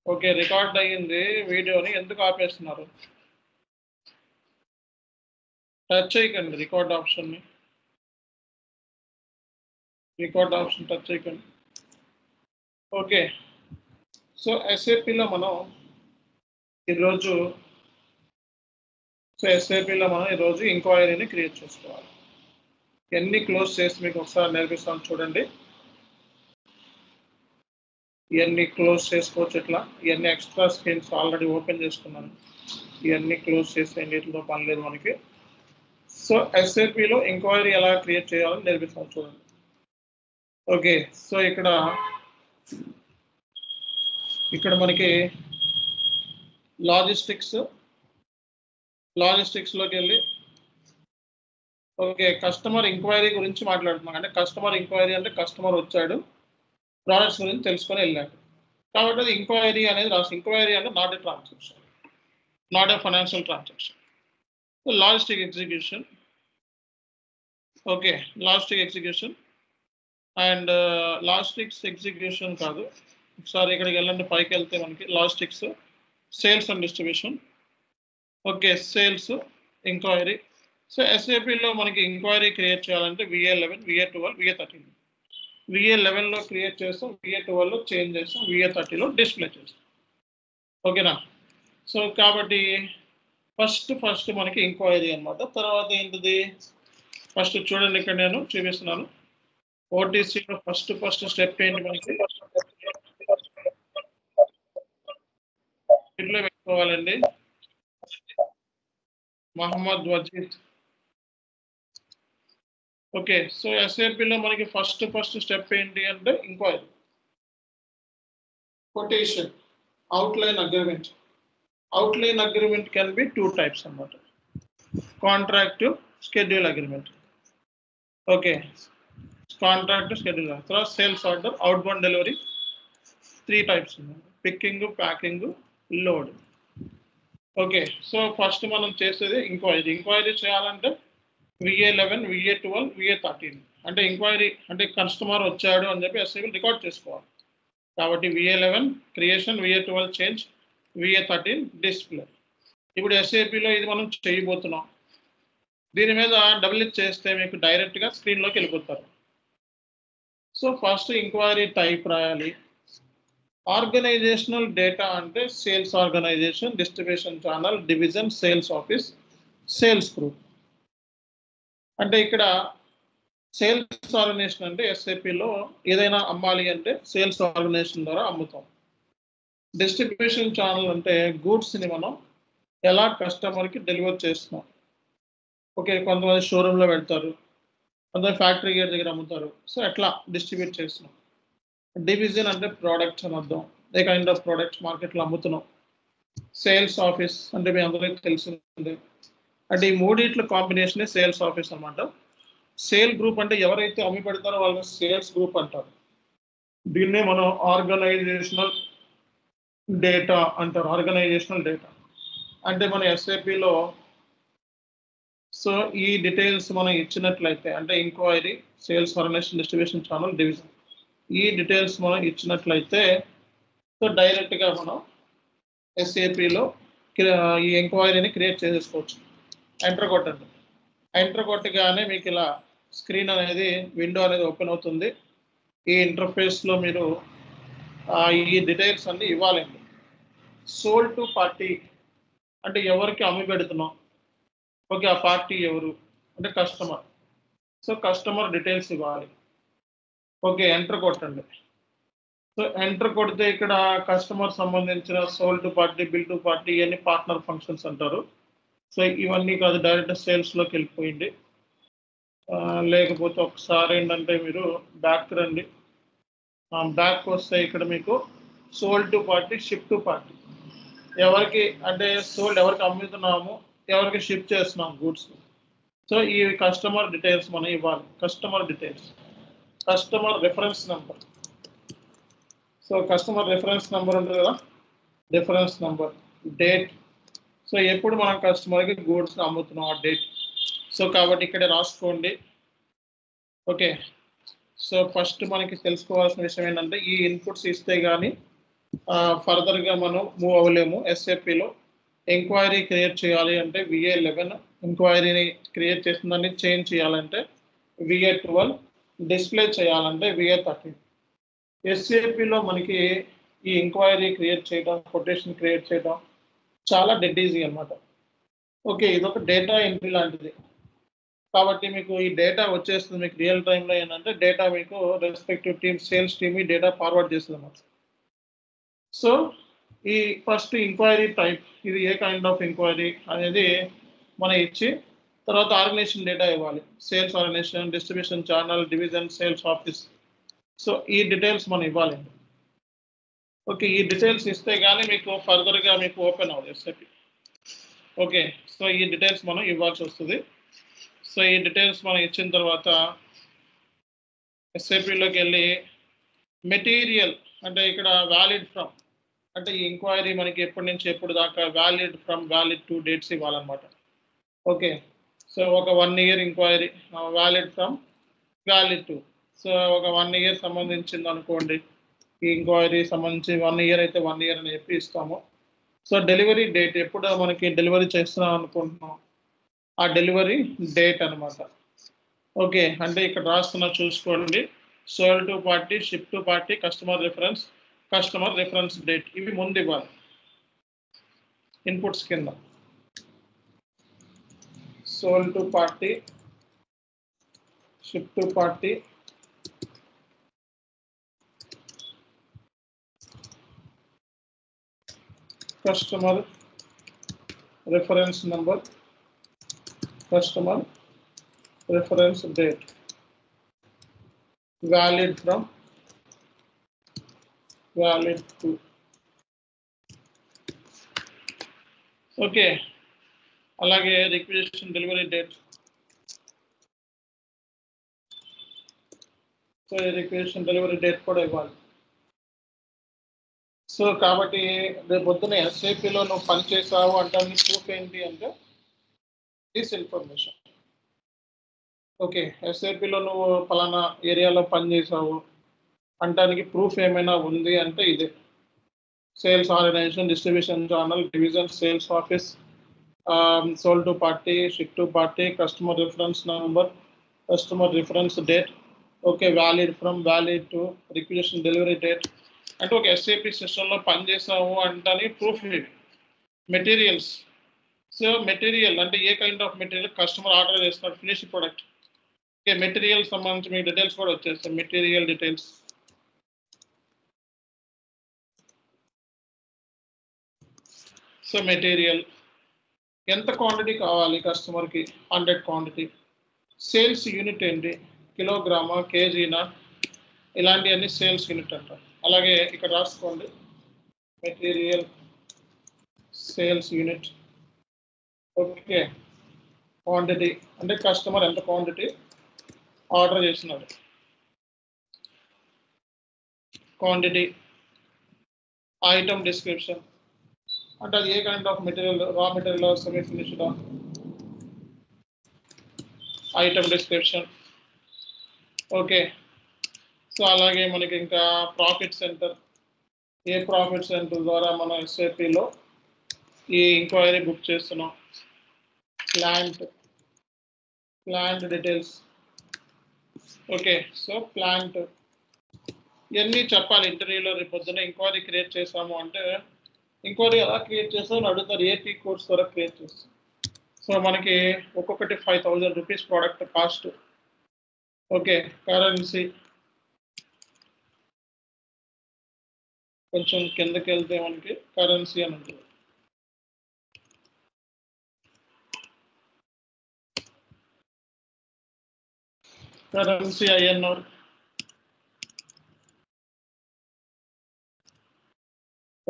Okay record అయ్యింది వీడియోని ఎందుకు ఆపేస్తున్నారు? టచ్ చేయకండి రికార్డ్ ఆప్షన్ని. రికార్డ్ ఆప్షన్ టచ్ చేయకండి. ఓకే సో ఎస్ఏపిలో మనం ఈరోజు ఎంక్వైరీని క్రియేట్ చేసుకోవాలి. ఎన్ని క్లోజ్ చేసి మీకు ఒకసారి నేర్పిస్తాను చూడండి. ఇవన్నీ క్లోజ్ చేసుకోవచ్చు ఇట్లా. ఇవన్నీ ఎక్స్ట్రా స్క్రీన్స్ ఆల్రెడీ ఓపెన్ చేసుకున్నాను. ఇవన్నీ క్లోజ్ చేసేయండి, వీటితో పని లేదు మనకి. సో ఎస్ఏపిలో ఎంక్వైరీ ఎలా క్రియేట్ చేయాలని నేర్పిస్తాను చూడండి. ఓకే సో ఇక్కడ మనకి లాజిస్టిక్స్లోకి వెళ్ళి ఓకే కస్టమర్ ఎంక్వైరీ గురించి మాట్లాడుతున్నాం. అంటే కస్టమర్ ఎంక్వైరీ అంటే కస్టమర్ వచ్చాడు, ప్రోడక్ట్స్ గురించి తెలుసుకొని వెళ్ళాడు కాబట్టి అది ఎంక్వైరీ అనేది రాసి. ఎంక్వైరీ అంటే not a transaction, not a financial transaction. Logistic execution. Okay logistic execution and logistics execution కాదు, ఒకసారి ఇక్కడికి వెళ్ళండి, పైకి వెళ్తే మనకి logistics sales and distribution. Okay sales enquiry. So ఎస్ఏపిలో మనకి ఎంక్వైరీ క్రియేట్ చేయాలంటే VA11, VA12, VA13. VA11లో క్రియేట్ చేస్తాం, VA12లో చేంజ్ చేస్తాం, VA30లో డిస్ప్లే చేస్తాం. ఓకేనా? సో కాబట్టి ఫస్ట్ మనకి ఎంక్వైరీ అనమాట. తర్వాత ఏంటిది, ఫస్ట్ చూడండి ఇక్కడ నేను చూపిస్తున్నాను. ఓటీసీలో ఫస్ట్ స్టెప్ ఏంటి మనకి, ఇట్లా పెట్టుకోవాలండి. మహమ్మద్ వజీద్. ఓకే సో ఎస్ఏపిలో మనకి ఫస్ట్ స్టెప్ ఏంటి అంటే enquiry. Quotation, outline agreement. Outline agreement can be 2 types అన్నమాట. Contract, schedule agreement. Okay contract, schedule. తర్వాత sales order, outbound delivery. 3 types ఉన్నాయి, picking, packing, load. Okay so first మనం చేసేది enquiry చేయాలంటే VA11, VA12, VA13. అంటే enquiry అంటే customer వచ్చాడు అని చెప్పి ఎస్ఏపి రికార్డ్ చేసుకోవాలి. కాబట్టి VA11 creation, VA12 change, VA13 display. ఇప్పుడు ఎస్ఏపిలో ఇది మనం చేయబోతున్నాం. దీని మీద డబుల్ క్లిక్ చేస్తే మీకు డైరెక్ట్గా స్క్రీన్లోకి వెళ్ళిపోతారు. సో ఫస్ట్ ఎంక్వైరీ టైప్ రాయాలి. ఆర్గనైజేషనల్ డేటా అంటే sales organisation, distribution channel, division, sales office, sales group. అంటే ఇక్కడ సేల్స్ ఆర్గనైజేషన్ అంటే ఎస్ఏపిలో ఏదైనా అమ్మాలి అంటే సేల్స్ ఆర్గనైజేషన్ ద్వారా అమ్ముతాం. డిస్ట్రిబ్యూషన్ ఛానల్ అంటే గూడ్స్ని మనం ఎలా కస్టమర్కి డెలివర్ చేస్తున్నాం. ఓకే కొంతమంది షోరూంలో పెడతారు, కొంతమంది ఫ్యాక్టరీ గేట్ దగ్గర అమ్ముతారు. సో ఎట్లా డిస్ట్రిబ్యూట్ చేస్తున్నాం. డివిజన్ అంటే ప్రోడక్ట్స్ అని అర్థం, ఏ కైండ్ ఆఫ్ ప్రోడక్ట్స్ మార్కెట్లో అమ్ముతున్నాం. సేల్స్ ఆఫీస్ అంటే మీ అందరికీ తెలిసిందే, అంటే ఈ మూడిట్ల కాంబినేషనే సేల్స్ ఆఫీస్ అనమాట. సేల్ గ్రూప్ అంటే ఎవరైతే అమ్మి పెడతారో వాళ్ళని సేల్స్ గ్రూప్ అంటారు. దీన్నే మనం ఆర్గనైజేషనల్ డేటా అంటారు. ఆర్గనైజేషనల్ డేటా అంటే మన ఎస్ఏపిలో సో ఈ డీటెయిల్స్ మనం ఇచ్చినట్లయితే అంటే enquiry, sales organisation, distribution channel, division, ఈ డీటెయిల్స్ మనం ఇచ్చినట్లయితే సో డైరెక్ట్గా మనం ఎస్ఏపిలో ఈ ఎంక్వైరీని క్రియేట్ చేసేసుకోవచ్చు. ఎంటర్ కొట్టండి. ఎంటర్ కొట్టగానే మీకు ఇలా స్క్రీన్ అనేది, విండో అనేది ఓపెన్ అవుతుంది. ఈ ఇంటర్ఫేస్లో మీరు ఈ డీటెయిల్స్ అన్నీ ఇవ్వాలండి. సోల్ టు పార్టీ అంటే ఎవరికి అమ్మి పెడుతున్నాం. ఓకే ఆ పార్టీ ఎవరు అంటే కస్టమర్. సో కస్టమర్ డీటెయిల్స్ ఇవ్వాలి. ఓకే ఎంటర్ కొట్టండి. సో ఎంటర్ కొడితే ఇక్కడ కస్టమర్ సంబంధించిన sold to party, bill to party, ఇవన్నీ పార్ట్నర్ ఫంక్షన్స్ అంటారు. సో ఇవన్నీ కాదు, డైరెక్ట్ సేల్స్లోకి వెళ్ళిపోయింది. లేకపోతే ఒకసారి ఏంటంటే మీరు బ్యాక్ రండి. బ్యాక్ వస్తే ఇక్కడ మీకు sold to party, ship to party. ఎవరికి అంటే సోల్డ్ ఎవరికి అమ్ముతున్నాము, ఎవరికి షిప్ చేస్తున్నాం గూడ్స్. సో ఈ కస్టమర్ డీటెయిల్స్ మనం ఇవ్వాలి. Customer details, customer reference number. So customer reference number ఉంటుంది కదా, రెఫరెన్స్ నెంబర్, డేట్. సో ఎప్పుడు మనం కస్టమర్కి గూడ్స్ అమ్ముతున్నాం ఆ డేట్. సో కాబట్టి ఇక్కడ రాసుకోండి. ఓకే సో ఫస్ట్ మనకి తెలుసుకోవాల్సిన విషయం ఏంటంటే ఈ ఇన్పుట్స్ ఇస్తే కానీ ఫర్దర్గా మనం మూవ్ అవ్వలేము. ఎస్ఏపిలో ఎంక్వైరీ క్రియేట్ చేయాలి అంటే VA11, ఎంక్వైరీని క్రియేట్ చేసిన దాన్ని చేంజ్ చేయాలంటే VA12, డిస్ప్లే చేయాలంటే VA13. ఎస్ఏపిలో మనకి ఈ ఎంక్వైరీ క్రియేట్ చేయడం, కొటేషన్ క్రియేట్ చేయడం చాలా డెడ్ ఈజీ అనమాట. ఓకే, ఇదొక డేటా ఎంట్రీ లాంటిది. కాబట్టి మీకు ఈ డేటా వచ్చేస్తుంది. మీకు రియల్ టైంలో ఏంటంటే డేటా మీకు రెస్పెక్టివ్ టీమ్, సేల్స్ టీమ్ ఈ డేటా ఫార్వర్డ్ చేస్తుంది అన్నమాట. సో ఈ ఫస్ట్ ఎంక్వైరీ టైప్, ఇది ఏ కైండ్ ఆఫ్ ఎంక్వైరీ అనేది మనం ఇచ్చి తర్వాత ఆర్గనైజేషన్ డేటా ఇవ్వాలి. Sales organisation, distribution channel, division, sales office. So ఈ డీటెయిల్స్ మనం ఇవ్వాలి. ఓకే, ఈ డీటెయిల్స్ ఇస్తే కానీ మీకు ఫర్దర్గా మీకు ఓపెన్ అవ్వదు ఎస్ఏపి. ఓకే, సో ఈ డీటెయిల్స్ మనం ఇవ్వాల్సి వస్తుంది. సో ఈ డీటెయిల్స్ మనం ఇచ్చిన తర్వాత ఎస్ఏపిలోకి వెళ్ళి మెటీరియల్ అంటే ఇక్కడ వ్యాలిడ్ ఫ్రమ్ అంటే ఈ ఎంక్వైరీ మనకి ఎప్పటి నుంచి ఎప్పుడు దాకా valid from, valid to dates ఇవ్వాలన్నమాట. ఓకే, సో ఒక 1 year enquiry, valid from, valid to. So ఒక 1 year సంబంధించింది అనుకోండి, ఈ ఎంక్వైరీ సంబంధించి 1 year అయితే 1 year అని చెప్పి ఇస్తాము. సో డెలివరీ డేట్ ఎప్పుడు మనకి డెలివరీ చేస్తున్నాం అనుకుంటున్నాం, ఆ డెలివరీ డేట్ అనమాట. ఓకే, అంటే ఇక్కడ రాస్తున్నా చూసుకోండి. Sold to party, ship to party, customer reference date, ఇవి ముందు ఇవ్వాలి ఇన్పుట్స్ కింద. Sold to party, ship to party, customer reference number, customer reference date, valid from, valid to. Okay, అలాగే requisition delivery date. So requisition delivery date కూడా ఇవ్వాలి. So కాబట్టి రేపు పొద్దున ఎస్ఏపిలో నువ్వు పని చేసావు అంటే ప్రూఫ్ ఏంటి అంటే దిస్ ఇన్ఫర్మేషన్. ఓకే, ఎస్ఏపిలో నువ్వు ఫలానా ఏరియాలో పని చేసావు అంటానికి ప్రూఫ్ ఏమైనా ఉంది అంటే ఇదే. Sales organisation, distribution channel, division, sales office, sold to party, ship to party, customer reference number, customer reference date. Okay, valid from, valid to, requisition delivery date. అంటే ఒక ఎస్ఏపి సిస్టంలో పనిచేసాము అంటే ప్రూఫ్ ఇవి. మెటీరియల్స్, సో మెటీరియల్ అంటే ఏ kind of material, customer order చేస్తున్నారు finish product. Okay, material సంబంధించి మీకు డీటెయిల్స్ కూడా వచ్చేస్తాయి. మెటీరియల్ డీటెయిల్స్, సో మెటీరియల్ ఎంత క్వాంటిటీ కావాలి కస్టమర్కి, 100 క్వాంటిటీ. సేల్స్ యూనిట్ ఏంటి, కిలోగ్రామా, కేజీనా, ఇలాంటివన్నీ సేల్స్ యూనిట్ అంటారు. అలాగే ఇక్కడ రాసుకోండి, material sales unit. Okay, quantity అంటే కస్టమర్ ఎంత క్వాంటిటీ ఆర్డర్ చేస్తున్నారు, క్వాంటిటీ. ఐటమ్ డిస్క్రిప్షన్ అంటే అది ఏ kind of material, raw material, semi finished, item description. Okay, so అలాగే మనకి ఇంకా ప్రాఫిట్ సెంటర్, ఏ ప్రాఫిట్ సెంటర్ ద్వారా మనం ఎస్ఏపిలో ఈ ఎంక్వైరీ బుక్ చేస్తున్నాం. Plant details. Okay, so plant ఇవన్నీ చెప్పాలి ఇంటర్వ్యూలో. రేపు పొద్దున్న ఎంక్వైరీ క్రియేట్ చేసాము అంటే ఎంక్వైరీ ఎలా క్రియేట్ చేస్తామని అడుగుతారు, ఏపీ కోర్స్ ద్వారా క్రియేట్ చేస్తాం. సో మనకి ఒక్కొక్కటి 5000 rupees product cost. Okay, currency కొంచెం కిందకి వెళ్తే మనకి కరెన్సీ అని ఉంటుంది. Currency INR.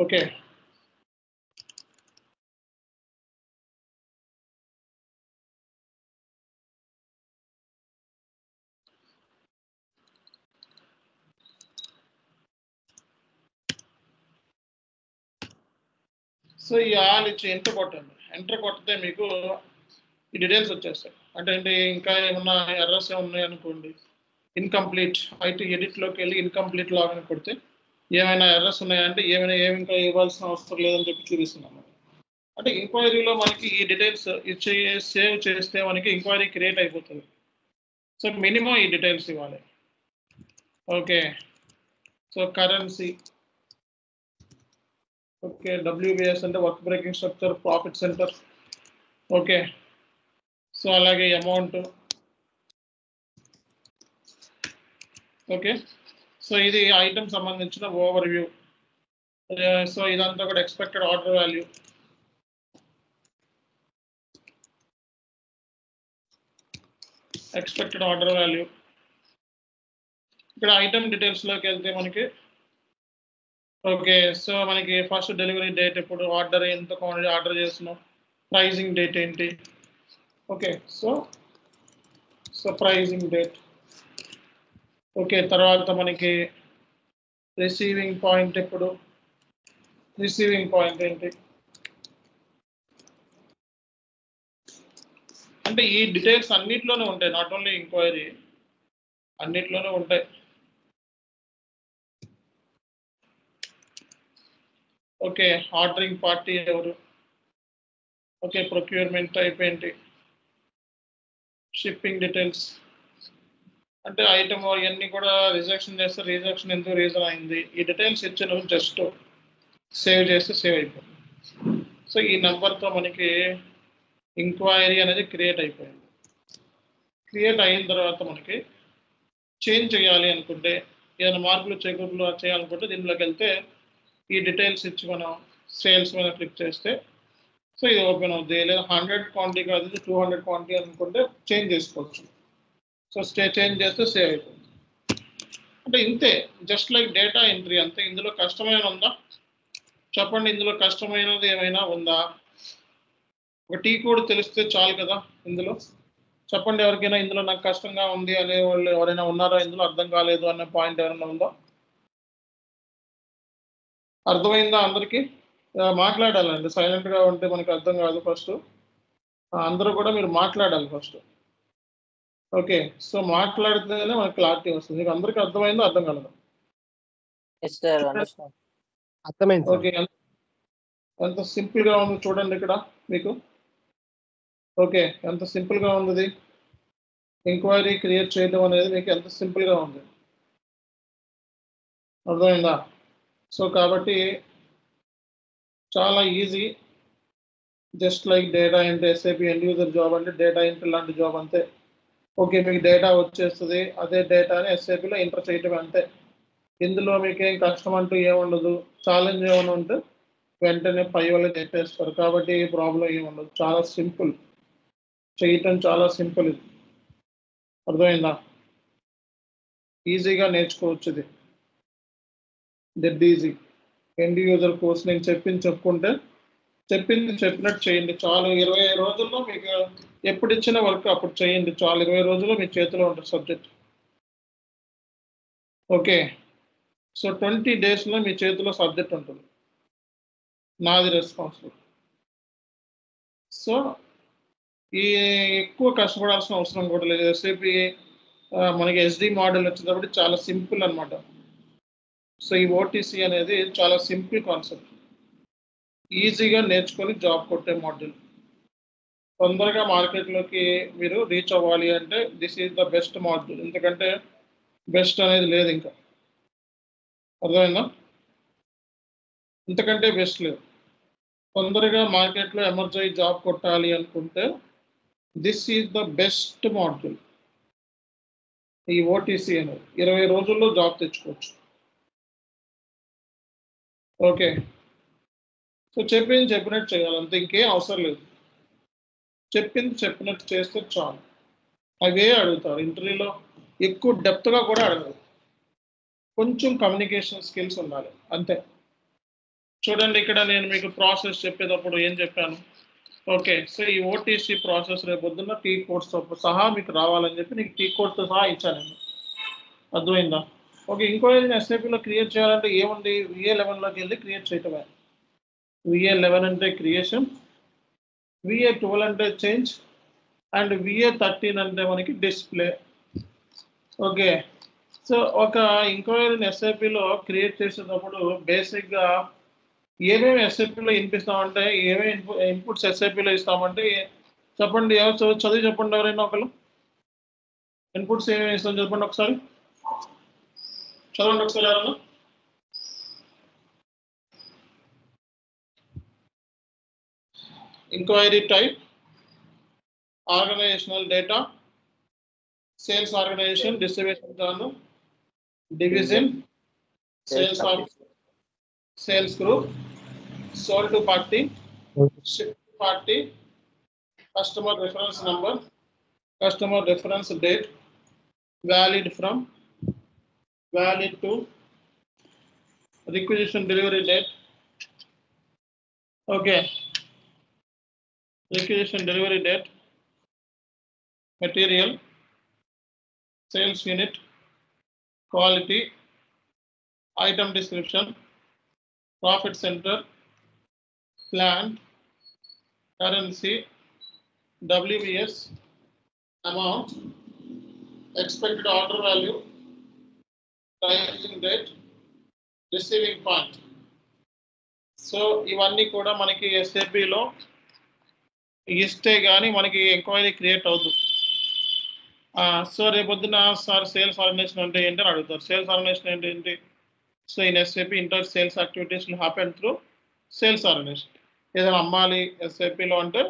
ఓకే, సో ఈ ఆల్ ఇచ్చి ఎంటర్ కొట్టండి. ఎంటర్ కొడితే మీకు ఈ డీటెయిల్స్ వచ్చేస్తాయి. అంటే ఇంకా ఏమన్నా ఎర్రర్స్ ఉన్నాయి అనుకోండి, ఇన్కంప్లీట్, అయితే ఎడిట్లోకి వెళ్ళి ఇన్కంప్లీట్ లాగిన్ కొడితే ఏమైనా ఎర్రర్స్ ఉన్నాయంటే ఏమి ఇంకా ఇవ్వాల్సిన అవసరం లేదని చెప్పి చూపిస్తున్నాం. అంటే ఎంక్వైరీలో మనకి ఈ డీటెయిల్స్ ఇచ్చి సేవ్ చేస్తే మనకి ఎంక్వైరీ క్రియేట్ అయిపోతుంది. సో మినిమం ఈ డీటెయిల్స్ ఇవ్వాలి. Okay, so currency, okay, WBS అంటే work breaking structure, profit centre, okay, so అలాగే అమౌంట్, ఓకే, సో ఇది ఐటమ్ సంబంధించిన ఓవర్ వ్యూ. సో ఇదంతా కూడా expected order value, expected order value. ఇక్కడ ఐటమ్ డీటెయిల్స్లోకి వెళ్తే మనకి ఓకే, సో మనకి ఫస్ట్ డెలివరీ డేట్ ఎప్పుడు, ఆర్డర్ ఎంత క్వాంటిటీ ఆర్డర్ చేస్తున్నాం, ప్రైజింగ్ డేట్ ఏంటి, okay, so pricing date, okay, తర్వాత మనకి రిసీవింగ్ పాయింట్ ఎప్పుడు, రిసీవింగ్ పాయింట్ ఏంటి. అంటే ఈ డీటెయిల్స్ అన్నిట్లోనే ఉంటాయి, నాట్ ఓన్లీ ఎంక్వైరీ, అన్నిట్లోనే ఉంటాయి. ఓకే, ఆర్డరింగ్ పార్టీ ఎవరు, ఓకే, ప్రొక్యూర్మెంట్ టైప్ ఏంటి, షిప్పింగ్ డీటెయిల్స్, అంటే ఐటమ్ ఇవన్నీ కూడా రిజెక్షన్ చేస్తే రిజెక్షన్ ఎందుకు రీజన్ అయింది, ఈ డీటెయిల్స్ ఇచ్చి నువ్వు జస్ట్ సేవ్ చేస్తే సేవ్ అయిపోతుంది. సో ఈ నెంబర్తో మనకి ఎంక్వైరీ అనేది క్రియేట్ అయిపోయింది. క్రియేట్ అయిన తర్వాత మనకి చేంజ్ చేయాలి అనుకుంటే, ఏదైనా మార్పులు చేకూర్పులు చేయాలనుకుంటే దీనిలోకి వెళ్తే ఈ డీటెయిల్స్ ఇచ్చి మనం సేల్స్ మీద క్లిక్ చేస్తే సో ఇది ఓపెన్ అవుతుంది. లేదా 100 క్వాంటిటీ కాదు 200 క్వాంటిటీ అనుకుంటే చేంజ్ చేసుకోవచ్చు. సో చేంజ్ చేస్తే సేవ్ అయిపోతుంది. అంటే ఇంతే, జస్ట్ లైక్ డేటా ఎంట్రీ అంతే. ఇందులో కష్టమైన ఉందా చెప్పండి, ఇందులో కష్టమైనది ఏమైనా ఉందా? ఒక టీ కోడ్ తెలిస్తే చాలు కదా ఇందులో. చెప్పండి ఎవరికైనా ఇందులో నాకు కష్టంగా ఉంది అనే వాళ్ళు ఎవరైనా ఉన్నారా, ఇందులో అర్థం కాలేదు అనే పాయింట్ ఎవరైనా ఉందా? అర్థమైందా అందరికీ? మాట్లాడాలండి, సైలెంట్గా ఉంటే మనకి అర్థం కాదు. ఫస్ట్ అందరూ కూడా మీరు మాట్లాడాలి ఫస్ట్. ఓకే, సో మాట్లాడితేనే మనకి క్లారిటీ వస్తుంది. మీకు అందరికీ అర్థమైందో అర్థం కలదు? అర్థమైంది. ఓకే, ఎంత సింపుల్గా ఉంది చూడండి ఇక్కడ మీకు. ఓకే, ఎంత సింపుల్గా ఉంది ఎంక్వైరీ క్రియేట్ చేయడం అనేది, మీకు ఎంత సింపుల్గా ఉంది, అర్థమైందా? సో కాబట్టి చాలా easy, just like data entry, SAP end user job అంటే డేటా ఎంట్రీ లాంటి జాబ్ అంతే. ఓకే, మీకు డేటా వచ్చేస్తుంది, అదే డేటాని ఎస్ఏపిలో ఎంటర్ చేయటం అంతే. ఇందులో మీకు ఏం కష్టం అంటూ ఏముండదు. ఛాలెంజ్ ఏమైనా ఉంటే వెంటనే పై వాళ్ళు చెప్పేస్తారు. కాబట్టి ప్రాబ్లం ఏముండదు, చాలా సింపుల్, చేయటం చాలా సింపుల్. ఇది అర్థమైందా? ఈజీగా నేర్చుకోవచ్చు. ఇది dead easy end user course. నేను చెప్పుకుంటే చెప్పింది చెప్పినట్టు చేయండి చాలు. 20 రోజుల్లో మీకు ఎప్పుడు ఇచ్చిన వర్క్ అప్పుడు చేయండి చాలు. 20 రోజుల్లో మీ చేతిలో ఉంటుంది సబ్జెక్ట్. ఓకే, సో 20 డేస్లో మీ చేతిలో సబ్జెక్ట్ ఉంటుంది, నాది రెస్పాన్సిబుల్. సో ఈ ఎక్కువ కష్టపడాల్సిన అవసరం కూడా లేదు. ఎస్ఏపి మనకి ఎస్డి మోడల్ వచ్చేటప్పుడు చాలా సింపుల్ అనమాట. సో ఈ ఓటీసీ అనేది చాలా సింపుల్ కాన్సెప్ట్, ఈజీగా నేర్చుకొని జాబ్ కొట్టే మోడల్. తొందరగా మార్కెట్లోకి మీరు రీచ్ అవ్వాలి అంటే this is the best model. ఎందుకంటే బెస్ట్ అనేది లేదు ఇంకా, అర్థమైందా? ఇంతకంటే బెస్ట్ లేదు. తొందరగా మార్కెట్లో ఎమర్జ్ అయ్యి జాబ్ కొట్టాలి అనుకుంటే this is the best model. ఈ ఓటీసీ అనేది 20 రోజుల్లో జాబ్ తెచ్చుకోవచ్చు. ఓకే, సో చెప్పినట్టు చేయాలి అంతే, ఇంకేం అవసరం లేదు. చెప్పినట్టు చేస్తే చాలు. అవే అడుగుతారు ఇంటర్వ్యూలో, ఎక్కువ డెప్త్గా కూడా అడగదు. కొంచెం కమ్యూనికేషన్ స్కిల్స్ ఉండాలి అంతే. చూడండి ఇక్కడ నేను మీకు ప్రాసెస్ చెప్పేటప్పుడు ఏం చెప్పాను. ఓకే, సో ఈ ఓటీసీ ప్రాసెస్ రేపు పొద్దున్న టీ కోడ్స్తో సహా మీకు రావాలని చెప్పి నీకు టీ కోడ్తో సహా ఇచ్చాను నేను, అర్థమైందా? ఓకే, ఇంకో ఎస్ఏపీలో క్రియేట్ చేయాలంటే ఏముంది, VA11లోకి వెళ్ళి క్రియేట్ చేయటమే. VA11 అంటే క్రియేషన్, VA12 అంటే చేంజ్, అండ్ VA13 అంటే మనకి డిస్ప్లే. ఓకే, సో ఒక ఎంక్వైరీని ఎస్ఐపిలో క్రియేట్ చేసేటప్పుడు బేసిక్గా ఏమేమి ఎస్ఐపిలో ఇస్తామంటే ఏమేమి ఇన్పుట్స్ ఎస్ఐపిలో ఇస్తామంటే చెప్పండి, ఎవరు చదివి చెప్పండి, ఎవరైనా ఒకళ్ళు ఇన్పుట్స్ ఏమేమి ఇస్తాం చెప్పండి ఒకసారి, చదవండి ఒకసారి ఎవరన్నా. Enquiry type, organisational data, sales organisation, distribution channel, division, sales office, sales group, sold to party, shipped to party, customer reference number, customer reference date, valid from, valid to, requisition delivery date. Okay, requisition delivery date, material, sales unit, quality, item description, profit center, plant, currency, WBS, amount, expected order value, pricing date, receiving point. So ఇవన్నీ కూడా మనకి ఎస్ఏపిలో ఇస్తే కానీ మనకి enquiry create అవుతుంది. So రేపొద్దున sir sales organisation అంటే ఏంటి అని అడుగుతారు. సేల్స్ ఆర్గనైజేషన్ ఏంటి? So in SAP inter sales activities will happen through sales organisation. ఏదైనా అమ్మాలి ఎస్ఏపిలో అంటే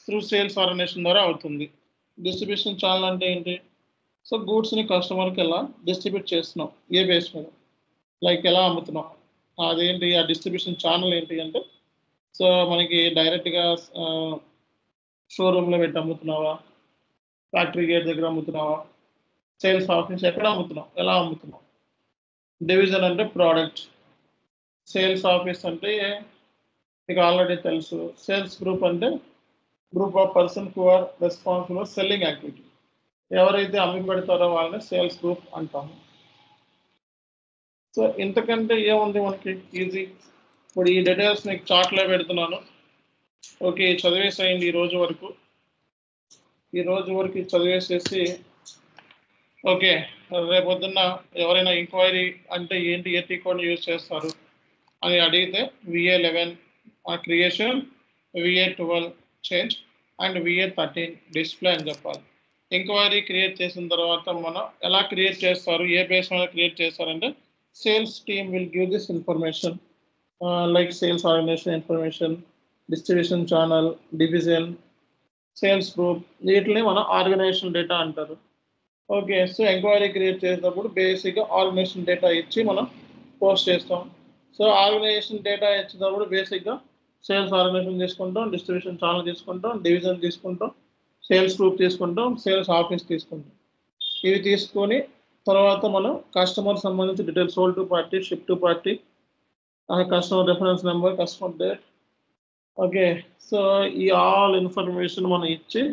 త్రూ సేల్స్ ఆర్గనైజేషన్ ద్వారా అవుతుంది. డిస్ట్రిబ్యూషన్ ఛానల్ అంటే ఏంటి? సో గూడ్స్ని కస్టమర్కి ఎలా డిస్ట్రిబ్యూట్ చేస్తున్నాం, ఏ బేస్ మీద, లైక్ ఎలా అమ్ముతున్నాం, అదేంటి ఆ డిస్ట్రిబ్యూషన్ ఛానల్ ఏంటి అంటే, సో మనకి డైరెక్ట్గా షోరూంలో పెట్టి అమ్ముతున్నావా, ఫ్యాక్టరీ గేట్ దగ్గర అమ్ముతున్నావా, సేల్స్ ఆఫీస్ ఎక్కడ అమ్ముతున్నావు, ఎలా అమ్ముతున్నావు. డివిజన్ అంటే ప్రోడక్ట్, సేల్స్ ఆఫీస్ అంటే మీకు ఆల్రెడీ తెలుసు. సేల్స్ గ్రూప్ అంటే group of person who are responsible for selling activity, ఎవరైతే అమ్మి పెడతారో వాళ్ళని సేల్స్ గ్రూప్ అంటాము. సో ఇంతకంటే ఏముంది మనకి ఈజీ. ఇప్పుడు ఈ డీటెయిల్స్ మీకు చార్ట్లో పెడుతున్నాను. ఓకే, చదివేసేయండి ఈ రోజు వరకు చదివేసేసి, ఓకే రేపొద్దున్న ఎవరైనా ఎంక్వైరీ అంటే ఏంటి, ఏ కోడ్ని యూజ్ చేస్తారు అని అడిగితే VA11 creation, VA12 change and VA13 display అని చెప్పాలి. ఎంక్వైరీ క్రియేట్ చేసిన తర్వాత మనం ఎలా క్రియేట్ చేస్తారు, ఏ బేస్ మీద క్రియేట్ చేస్తారంటే sales team will give this information like sales organisation information, distribution channel, division, sales group, వీటిని మనం ఆర్గనైజేషన్ డేటా అంటారు. ఓకే, సో ఎంక్వైరీ క్రియేట్ చేసేటప్పుడు బేసిక్గా ఆర్గనైజేషన్ డేటా ఇచ్చి మనం పోస్ట్ చేస్తాం. సో ఆర్గనైజేషన్ డేటా ఇచ్చేటప్పుడు బేసిక్గా సేల్స్ ఆర్గనైజేషన్ తీసుకుంటాం, డిస్ట్రిబ్యూషన్ ఛానల్ తీసుకుంటాం, డివిజన్ తీసుకుంటాం, సేల్స్ గ్రూప్ తీసుకుంటాం, సేల్స్ ఆఫీస్ తీసుకుంటాం. ఇవి తీసుకొని తర్వాత మనం కస్టమర్ సంబంధించి details, sold to party, ship to party, customer reference number, customer date. Okay, so ఈ ఆల్ ఇన్ఫర్మేషన్ మనం ఇచ్చి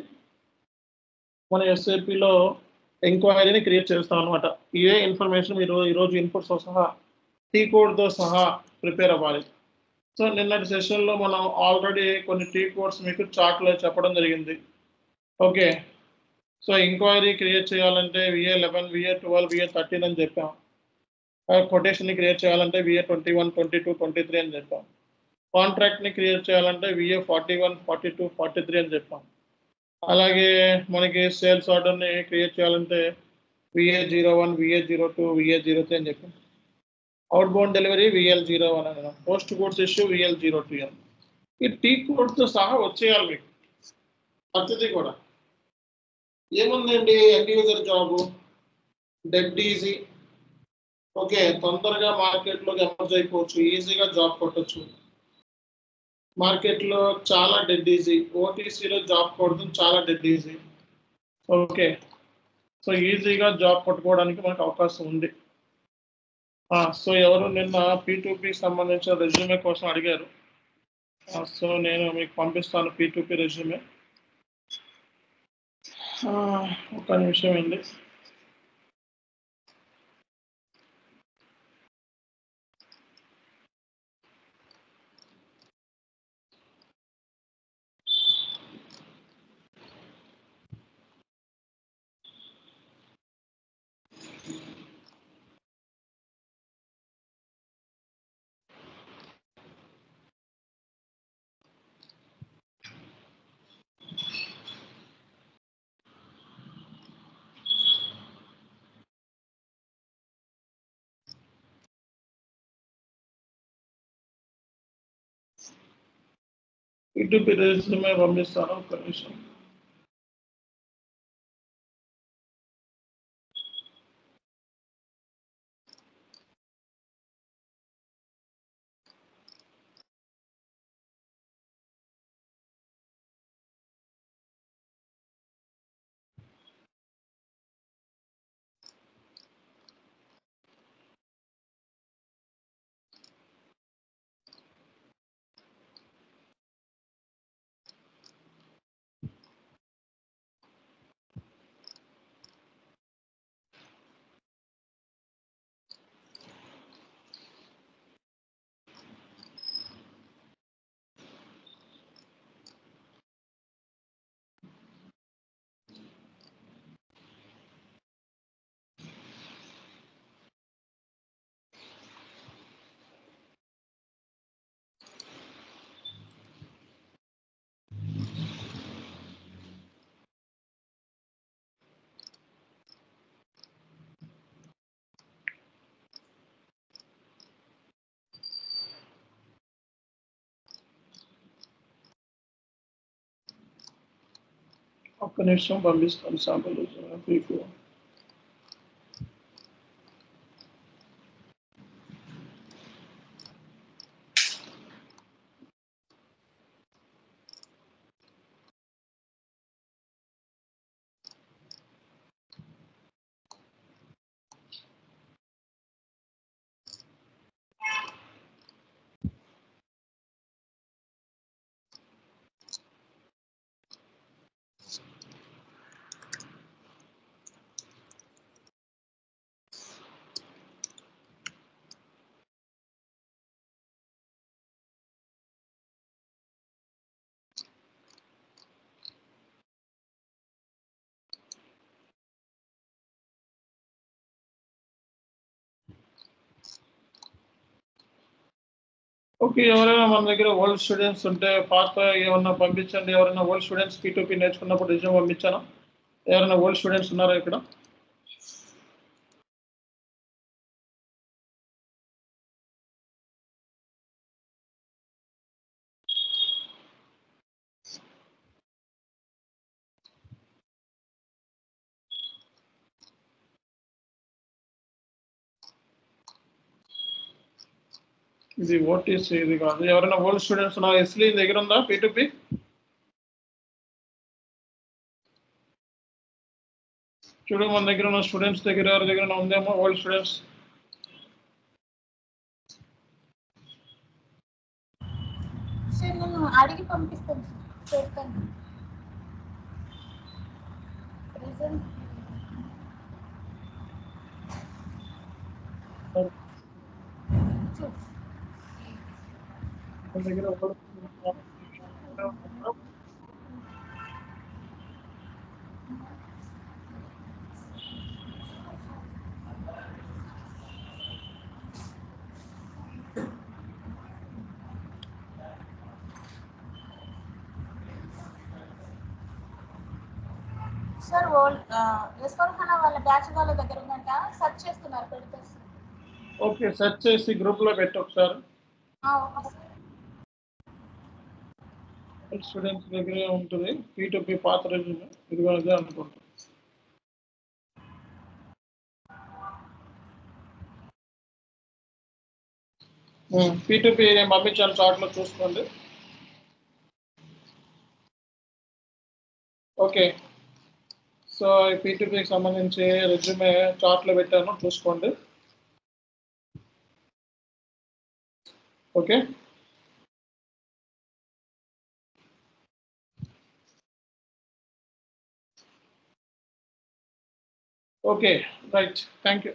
మన ఎస్ఏపిలో ఎంక్వైరీని క్రియేట్ చేస్తాం అనమాట. ఇదే ఇన్ఫర్మేషన్ మీరు ఈరోజు ఇన్పుట్స్తో సహా, టీ కోడ్తో సహా ప్రిపేర్ అవ్వాలి. సో నిన్నటి సెషన్లో మనం ఆల్రెడీ కొన్ని టీ కోడ్స్ మీకు చార్ట్లో చెప్పడం జరిగింది. ఓకే, సో ఎంక్వైరీ క్రియేట్ చేయాలంటే VA11, VA12, VA13 అని చెప్పాం. కొటేషన్ని క్రియేట్ చేయాలంటే VA21, 22, 23 అని చెప్పాం. కాంట్రాక్ట్ని క్రియేట్ చేయాలంటే VA41, 42, 43 అని చెప్పాం. అలాగే మనకి సేల్స్ ఆర్డర్ని క్రియేట్ చేయాలంటే VA01, VA02, VA03 అని చెప్పాం. అవుట్ బౌండ్ డెలివరీ VL01 అని, పోస్ట్ కోడ్స్ ఇష్యూ VL02 అని. ఈ టీ కోడ్తో సహా వచ్చేయాలి మీకు ప్రతిదీ కూడా. ఏముందండి end user job, dead easy. Okay, తొందరగా మార్కెట్లోకి ఎమర్జ్ అయిపోవచ్చు, ఈజీగా జాబ్ కొట్టచ్చు. మార్కెట్లో చాలా డెడ్ ఈజీ, ఓటీసీలో జాబ్ కొట్టడం చాలా డెడ్ ఈజీ. ఓకే, సో ఈజీగా జాబ్ కొట్టుకోవడానికి మనకు అవకాశం ఉంది. సో ఎవరు నిన్న P2P సంబంధించిన రెజ్యూమే కోసం అడిగారు. సో నేను మీకు పంపిస్తాను P2P రెజ్యూమే. ఒక నిమిషం అండి. P2P రెజ్యూమే పంపిస్తాను, ఒక్క నిమిషం. ఒక్క నిమిషం పంపిస్తాను శాంపుల్ మీకు. ఓకే, ఎవరైనా మన దగ్గర ఓల్డ్ స్టూడెంట్స్ ఉంటే పాత ఏమన్నా పంపించండి. ఎవరైనా ఓల్డ్ స్టూడెంట్స్ P2P నేర్చుకున్నప్పుడు రిజ్యూమ్ పంపించాను. ఎవరైనా ఓల్డ్ స్టూడెంట్స్ ఉన్నారా ఇక్కడ? ఇది ఓటీసీ, ఇది కాదు. ఎవరైనా ఓల్డ్ స్టూడెంట్స్ ఉన్నా? ఎస్లీ దగ్గర ఉందా P2P? చూడు, మన దగ్గర ఉన్న స్టూడెంట్స్ దగ్గర ఎవరి దగ్గర ఉందేమో ఓల్డ్ స్టూడెంట్స్. సార్ నేను అడిగి పంపిస్తాను సార్, పెడతాను. ప్రెజెంట్ మన దగ్గర సార్ యశ్వంత్ వాళ్ళ బ్యాచ్ వాళ్ళ దగ్గర ఉందంట, సెర్చ్ చేస్తున్నారు, పెడతారు సార్. ఓకే, సెర్చ్ చేసి గ్రూప్ లో పెట్టి ఒకసారి. Okay sir. స్టూడెంట్స్ దగ్గరే ఉంటుంది P2P పాత రెజ్యూమే, ఇది కూడా అనుకుంటాం. P2P నేను పంపించాను, చాట్లో చూసుకోండి. ఓకే, సో P2Pకి సంబంధించి రెజ్యూమే చాట్లో పెట్టాను, చూసుకోండి. Okay, okay, right, thank you.